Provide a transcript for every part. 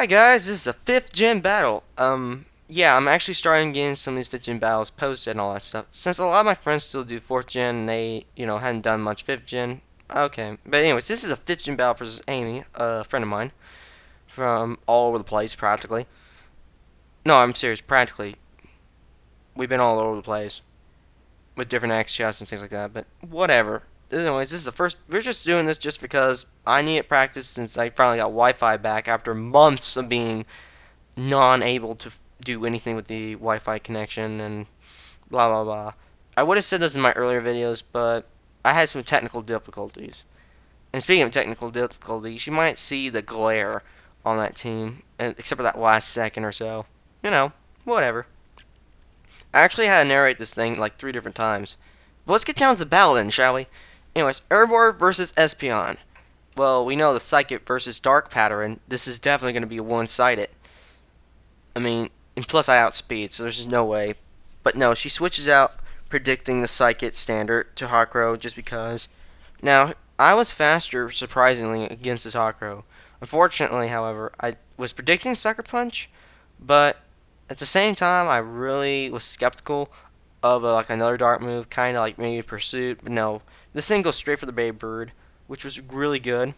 Hi guys, this is a 5th gen battle. Yeah, I'm actually starting getting some of these 5th gen battles posted and all that stuff. Since a lot of my friends still do 4th gen and they, hadn't done much 5th gen. Okay, but anyways, this is a 5th gen battle versus Amy, a friend of mine, from all over the place, practically. No, I'm serious, practically. We've been all over the place with different X shots and things like that, but whatever. Anyways, this is the first. We're just doing this just because I needed practice since I finally got Wi-Fi back after months of being non-able to do anything with the Wi-Fi connection and blah blah blah. I would have said this in my earlier videos, but I had some technical difficulties. And speaking of technical difficulties, you might see the glare on that team, except for that last second or so. You know, whatever. I actually had to narrate this thing like 3 different times. But let's get down to the battle then, shall we? Anyways, Herbivore versus Espeon. Well, we know the Psychic versus Dark pattern. This is definitely going to be one-sided. I mean, and plus I outspeed, so there's no way. But no, she switches out predicting the Psychic standard to Hawkrow just because. Now, I was faster, surprisingly, against this Hawkrow. Unfortunately, however, I was predicting Sucker Punch, but at the same time, I really was skeptical of like another dark move, kind of like maybe Pursuit. But no, this thing goes straight for the Baby Bird, which was really good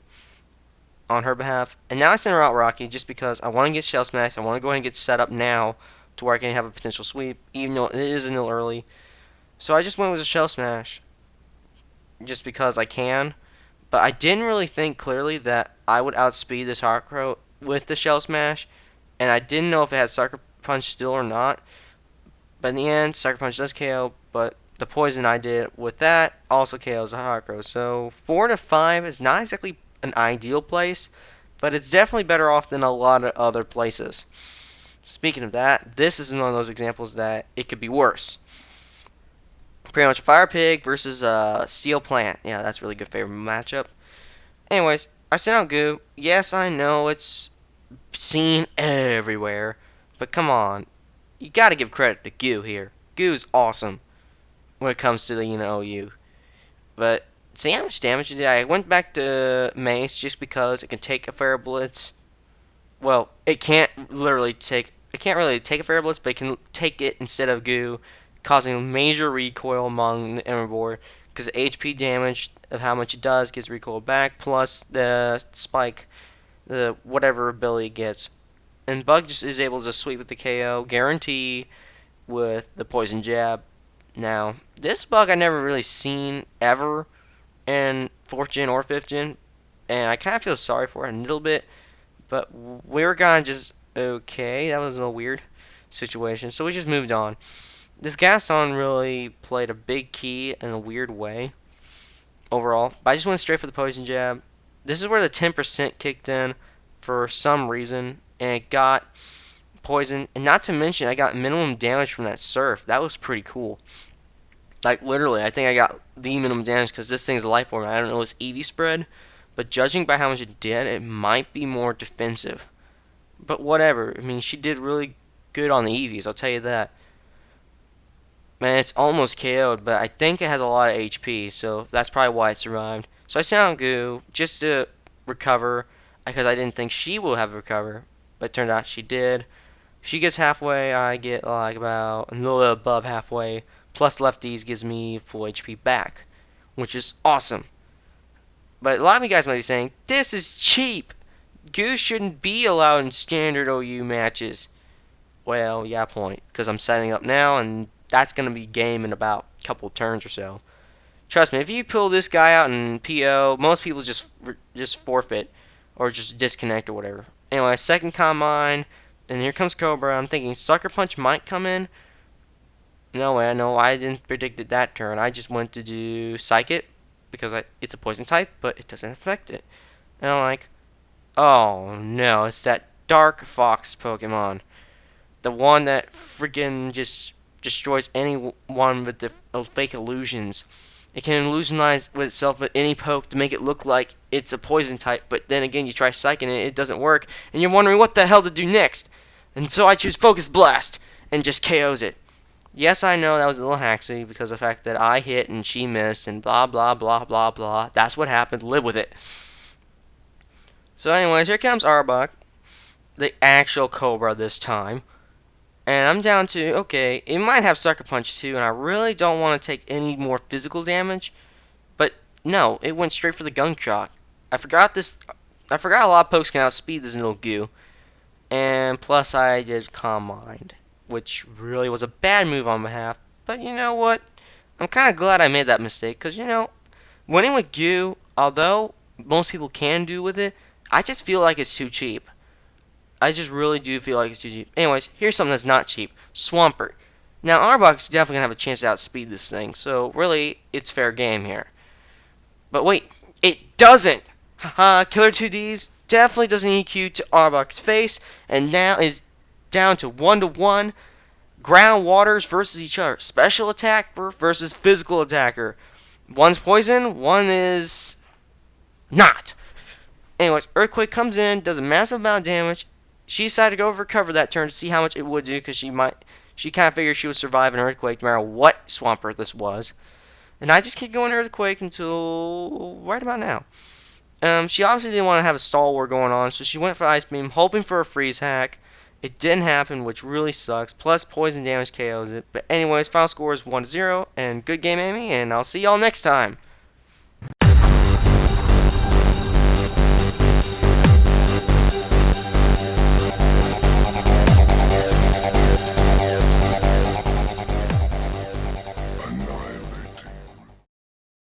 on her behalf. And now I send her out Rocky just because I want to get Shell Smash. I want to go ahead and get set up now to where I can have a potential sweep, even though it is a little early. So I just went with a Shell Smash just because I can. But I didn't really think clearly that I would outspeed this Hawkrow with the Shell Smash. And I didn't know if it had Sucker Punch still or not. But in the end, Sucker Punch does KO. But the poison I did with that also KOs a Hawkrow. So 4 to 5 is not exactly an ideal place, but it's definitely better off than a lot of other places. Speaking of that, this is one of those examples that it could be worse. Pretty much Fire Pig versus Steel Plant. Yeah, that's a really good favorite matchup. Anyways, I sent out Goo. Yes, I know it's seen everywhere, but come on. You gotta give credit to Goo here. Goo's awesome when it comes to the OU. But see how much damage it did? I went back to Mace just because it can take a Fair Blitz. Well, it can't really take a Fair Blitz, but it can take it instead of Goo, causing major recoil among the Herbivore because the HP damage of how much it does gets recoil back, plus the spike, the whatever ability it gets. And Bug just is able to sweep with the KO, guarantee with the Poison Jab. Now, this Bug I never really seen ever in 4th gen or 5th gen, and I kind of feel sorry for it a little bit, but we were kind of just okay. That was a weird situation, so we just moved on. This Gaston really played a big key in a weird way overall, but I just went straight for the Poison Jab. This is where the 10% kicked in for some reason, and it got poison, and not to mention I got minimum damage from that Surf. That was pretty cool. Like, literally, I think I got the minimum damage because this thing's a life form. I don't know its EV spread, but judging by how much it did, it might be more defensive. But whatever. I mean, she did really good on the EVs, I'll tell you that. Man, it's almost KO'd, but I think it has a lot of HP, so that's probably why it survived. So I sent out Goo just to recover, because I didn't think she will have recover, but it turned out she did. She gets halfway, I get like about a little above halfway. Plus lefties gives me full HP back, which is awesome. But a lot of you guys might be saying, this is cheap. Goose shouldn't be allowed in standard OU matches. Well, yeah, point. Because I'm setting up now, and that's going to be game in about a couple turns or so. Trust me, if you pull this guy out in PO, most people just forfeit or just disconnect or whatever. Anyway, second combine, and here comes Cobra. I'm thinking Sucker Punch might come in. No way, no, I didn't predict it that turn. I just went to do Psychic because it's a poison type, but it doesn't affect it. And I'm like, oh no, it's that Dark Fox Pokemon. The one that freaking just destroys anyone with the fake illusions. It can illusionize with itself at any poke to make it look like it's a poison type, but then again you try Psychic and it doesn't work, and you're wondering what the hell to do next. And so I choose Focus Blast and just KOs it. Yes, I know that was a little hacksy because of the fact that I hit and she missed and blah blah blah blah blah. That's what happened. Live with it. So anyways, here comes Arbok. the actual Cobra this time. And I'm down to, okay, it might have Sucker Punch too, and I really don't want to take any more physical damage. But no, it went straight for the Gunk Shot. I forgot this. I forgot a lot of pokes can outspeed this little goo. And plus I did Calm Mind, which really was a bad move on my behalf. But you know what? I'm kind of glad I made that mistake, because, winning with goo, although most people can do with it, I just feel like it's too cheap. I just really do feel like it's too cheap. Anyways, here's something that's not cheap. Swampert. Now, Arbok is definitely going to have a chance to outspeed this thing, so really, it's fair game here. But wait, it doesn't! Haha, Killer 2Ds definitely doesn't EQ to Arbok's face, and now is down to 1-to-1. Ground waters versus each other. Special attacker versus physical attacker. One's poison, one is not. Anyways, Earthquake comes in, does a massive amount of damage. She decided to go recover that turn to see how much it would do, because she kind of figured she would survive an Earthquake no matter what Swampert this was. And I just keep going Earthquake until right about now. She obviously didn't want to have a stall war going on, so she went for Ice Beam, hoping for a freeze hack. It didn't happen, which really sucks. Plus, poison damage KOs it. But anyways, final score is 1-0, and good game, Amy, and I'll see y'all next time.